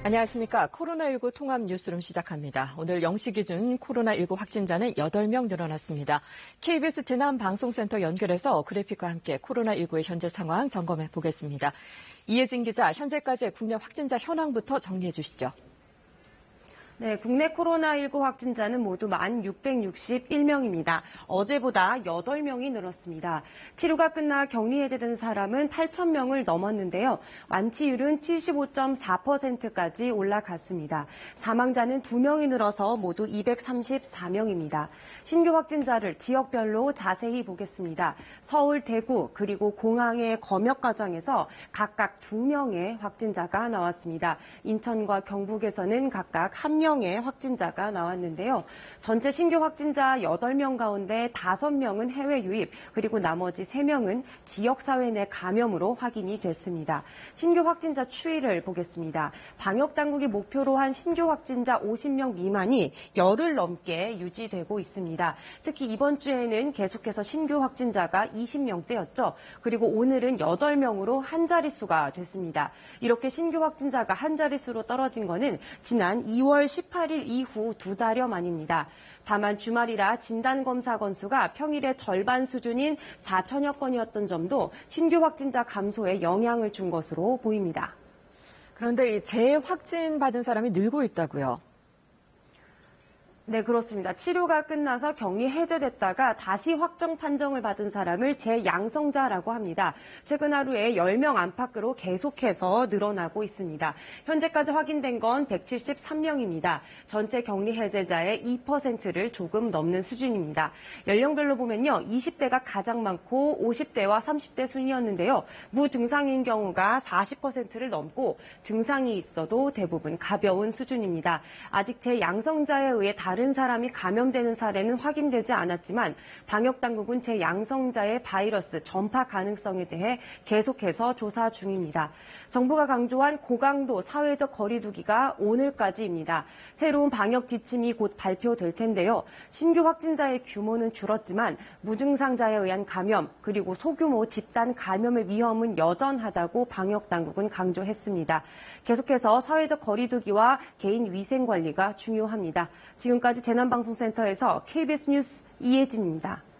안녕하십니까. 코로나19 통합 뉴스룸 시작합니다. 오늘 0시 기준 코로나19 확진자는 8명 늘어났습니다. KBS 재난방송센터 연결해서 그래픽과 함께 코로나19의 현재 상황 점검해 보겠습니다. 이혜진 기자, 현재까지의 국내 확진자 현황부터 정리해 주시죠. 네, 국내 코로나19 확진자는 모두 1,661명입니다. 어제보다 8명이 늘었습니다. 치료가 끝나 격리 해제된 사람은 8,000명을 넘었는데요. 완치율은 75.4%까지 올라갔습니다. 사망자는 2명이 늘어서 모두 234명입니다. 신규 확진자를 지역별로 자세히 보겠습니다. 서울, 대구, 그리고 공항의 검역 과정에서 각각 2명의 확진자가 나왔습니다. 인천과 경북에서는 각각 1명 의 확진자가 나왔는데요. 전체 신규 확진자 8명 가운데 5명은 해외 유입, 그리고 나머지 3명은 지역사회 내 감염으로 확인이 됐습니다. 신규 확진자 추이를 보겠습니다. 방역당국이 목표로 한 신규 확진자 50명 미만이 열흘 넘게 유지되고 있습니다. 특히 이번 주에는 계속해서 신규 확진자가 20명대였죠. 그리고 오늘은 8명으로 한 자릿수가 됐습니다. 이렇게 신규 확진자가 한 자릿수로 떨어진 것은 지난 2월 18일 이후 2달여 만입니다. 다만 주말이라 진단검사 건수가 평일의 절반 수준인 4천여 건이었던 점도 신규 확진자 감소에 영향을 준 것으로 보입니다. 그런데 이 재확진 받은 사람이 늘고 있다고요? 네, 그렇습니다. 치료가 끝나서 격리 해제됐다가 다시 확정 판정을 받은 사람을 재양성자라고 합니다. 최근 하루에 10명 안팎으로 계속해서 늘어나고 있습니다. 현재까지 확인된 건 173명입니다. 전체 격리 해제자의 2%를 조금 넘는 수준입니다. 연령별로 보면요. 20대가 가장 많고 50대와 30대 순이었는데요. 무증상인 경우가 40%를 넘고 증상이 있어도 대부분 가벼운 수준입니다. 아직 재양성자에 의해 다른 사람이 감염되는 사례는 확인되지 않았지만 방역당국은 재양성자의 바이러스 전파 가능성에 대해 계속해서 조사 중입니다. 정부가 강조한 고강도 사회적 거리두기가 오늘까지입니다. 새로운 방역 지침이 곧 발표될 텐데요. 신규 확진자의 규모는 줄었지만 무증상자에 의한 감염 그리고 소규모 집단 감염의 위험은 여전하다고 방역당국은 강조했습니다. 계속해서 사회적 거리두기와 개인 위생 관리가 중요합니다. 지금까지 재난방송센터에서 KBS 뉴스 이혜진입니다.